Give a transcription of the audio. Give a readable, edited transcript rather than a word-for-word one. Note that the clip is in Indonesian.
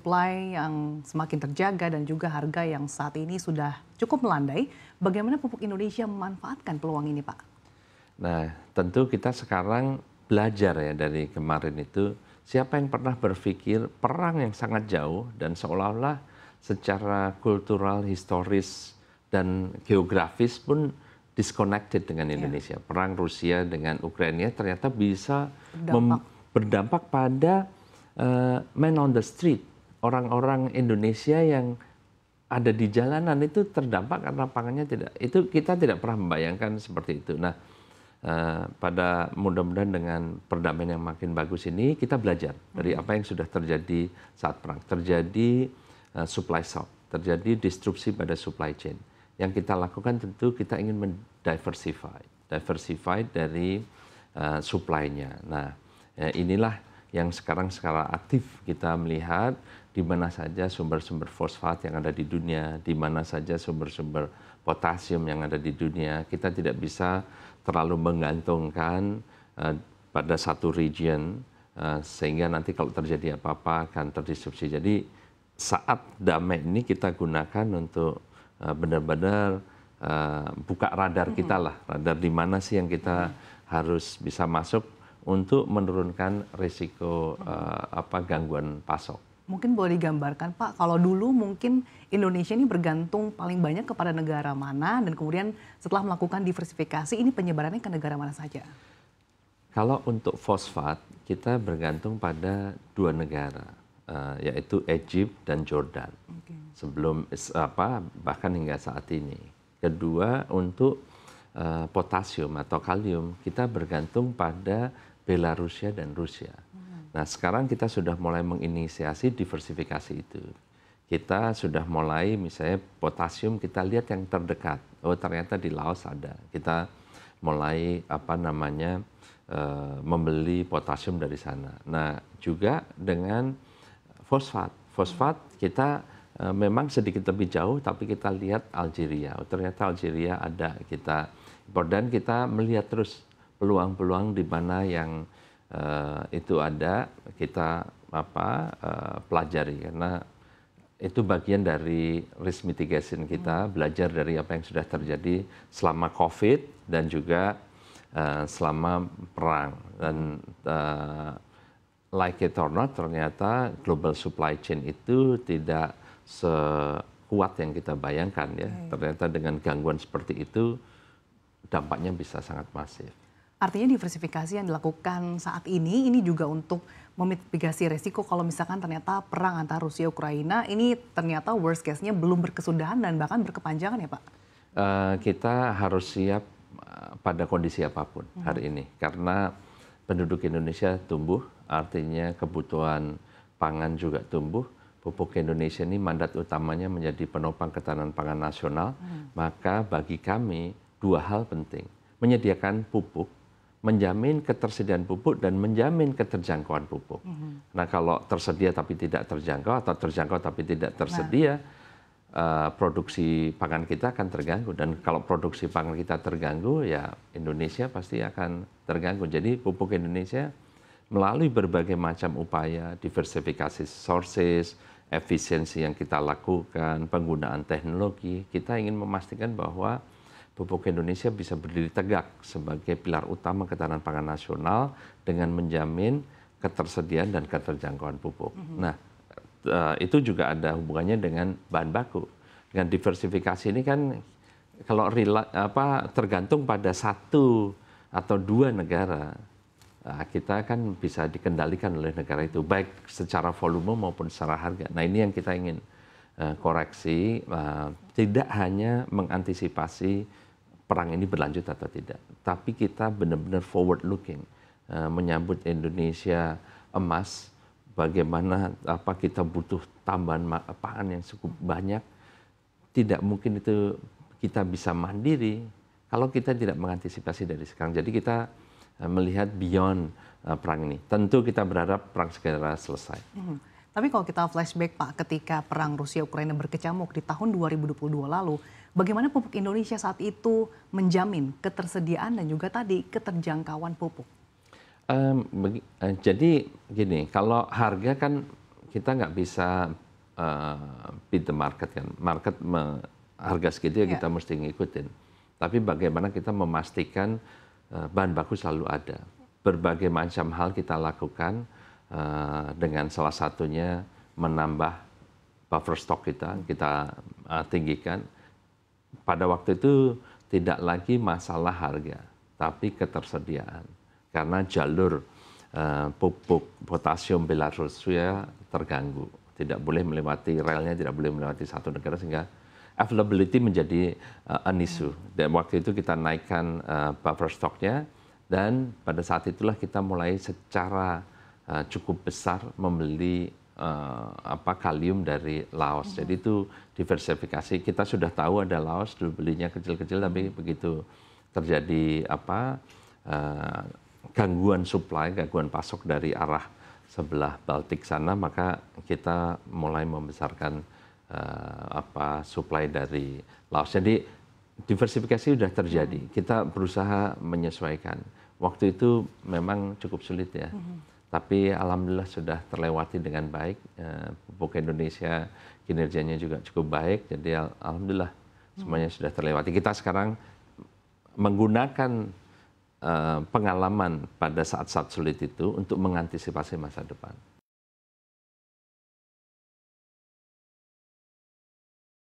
supply yang semakin terjaga dan juga harga yang saat ini sudah cukup melandai, bagaimana pupuk Indonesia memanfaatkan peluang ini, Pak? Nah, tentu kita sekarang belajar ya dari kemarin itu, siapa yang pernah berpikir perang yang sangat jauh dan seolah-olah secara kultural, historis, dan geografis pun disconnected dengan Indonesia. Perang Rusia dengan Ukraina ternyata bisa berdampak pada man on the street, orang-orang Indonesia yang ada di jalanan itu terdampak karena pangannya tidak. Itu kita tidak pernah membayangkan seperti itu. Nah, pada mudah-mudahan dengan perdamaian yang makin bagus ini kita belajar dari apa yang sudah terjadi saat perang. Terjadi supply shock, terjadi disrupsi pada supply chain. Yang kita lakukan tentu kita ingin diversify dari supply-nya. Nah, inilah yang sekarang secara aktif kita melihat di mana saja sumber-sumber fosfat yang ada di dunia, di mana saja sumber-sumber potasium yang ada di dunia. Kita tidak bisa terlalu menggantungkan pada satu region, sehingga nanti kalau terjadi apa-apa akan terdisrupsi. Jadi saat damai ini kita gunakan untuk benar-benar buka radar kita lah, radar di mana sih yang kita harus bisa masuk untuk menurunkan risiko gangguan pasok. Mungkin boleh digambarkan, Pak, kalau dulu mungkin Indonesia ini bergantung paling banyak kepada negara mana, dan kemudian setelah melakukan diversifikasi, ini penyebarannya ke negara mana saja? Kalau untuk fosfat, kita bergantung pada dua negara, yaitu Egypt dan Jordan. Sebelum bahkan hingga saat ini. Kedua, untuk potasium atau kalium, kita bergantung pada Belarusia dan Rusia. Nah, sekarang kita sudah mulai menginisiasi diversifikasi itu. Kita sudah mulai misalnya potasium, kita lihat yang terdekat. Oh, ternyata di Laos ada. Kita mulai membeli potasium dari sana. Nah, juga dengan fosfat. Fosfat kita memang sedikit lebih jauh, tapi kita lihat Algeria. Oh, ternyata Algeria ada. Dan kita melihat terus peluang-peluang di mana yang itu ada, kita pelajari, karena itu bagian dari risk mitigation kita, belajar dari apa yang sudah terjadi selama COVID dan juga selama perang. Dan like it or not, ternyata global supply chain itu tidak sekuat yang kita bayangkan ya. Ternyata dengan gangguan seperti itu dampaknya bisa sangat masif. Artinya diversifikasi yang dilakukan saat ini juga untuk memitigasi resiko kalau misalkan ternyata perang antara Rusia Ukraina ini ternyata worst case-nya belum berkesudahan dan bahkan berkepanjangan ya, Pak? Kita harus siap pada kondisi apapun hari ini, karena penduduk Indonesia tumbuh, artinya kebutuhan pangan juga tumbuh. Pupuk Indonesia ini mandat utamanya menjadi penopang ketahanan pangan nasional. Maka bagi kami dua hal penting, menyediakan pupuk, menjamin ketersediaan pupuk, dan menjamin keterjangkauan pupuk. Nah, kalau tersedia tapi tidak terjangkau, atau terjangkau tapi tidak tersedia, produksi pangan kita akan terganggu. Dan kalau produksi pangan kita terganggu, ya Indonesia pasti akan terganggu. Jadi pupuk Indonesia melalui berbagai macam upaya, diversifikasi sources, efisiensi yang kita lakukan, penggunaan teknologi, kita ingin memastikan bahwa pupuk Indonesia bisa berdiri tegak sebagai pilar utama ketahanan pangan nasional dengan menjamin ketersediaan dan keterjangkauan pupuk. Nah, itu juga ada hubungannya dengan bahan baku. Dengan diversifikasi ini kan kalau tergantung pada satu atau dua negara, kita kan bisa dikendalikan oleh negara itu, baik secara volume maupun secara harga. Nah, ini yang kita ingin koreksi, tidak hanya mengantisipasi perang ini berlanjut atau tidak, tapi kita benar-benar forward looking, menyambut Indonesia emas, bagaimana kita butuh tambahan pangan yang cukup banyak. Tidak mungkin itu kita bisa mandiri kalau kita tidak mengantisipasi dari sekarang. Jadi kita melihat beyond perang ini. Tentu kita berharap perang segera selesai. Tapi kalau kita flashback, Pak, ketika perang Rusia-Ukraina berkecamuk di tahun 2022 lalu, bagaimana pupuk Indonesia saat itu menjamin ketersediaan dan juga tadi keterjangkauan pupuk? Jadi gini, kalau harga kan kita nggak bisa beat the market kan. Market harga segitu ya kita mesti ngikutin. Tapi bagaimana kita memastikan bahan baku selalu ada. Berbagai macam hal kita lakukan dengan salah satunya menambah buffer stock kita tinggikan. Pada waktu itu tidak lagi masalah harga, tapi ketersediaan. Karena jalur pupuk potasium Belarusia terganggu. Tidak boleh melewati relnya, tidak boleh melewati satu negara, sehingga availability menjadi an issue. Dan waktu itu kita naikkan buffer stocknya, dan pada saat itulah kita mulai secara cukup besar membeli kalium dari Laos. Jadi itu diversifikasi. Kita sudah tahu ada Laos, dulu belinya kecil-kecil, tapi begitu terjadi gangguan supply, gangguan pasok dari arah sebelah Baltik sana, maka kita mulai membesarkan supply dari Laos. Jadi diversifikasi sudah terjadi. Kita berusaha menyesuaikan. Waktu itu memang cukup sulit ya. Tapi alhamdulillah sudah terlewati dengan baik. Pupuk Indonesia kinerjanya juga cukup baik. Jadi alhamdulillah semuanya sudah terlewati. Kita sekarang menggunakan pengalaman pada saat-saat sulit itu untuk mengantisipasi masa depan.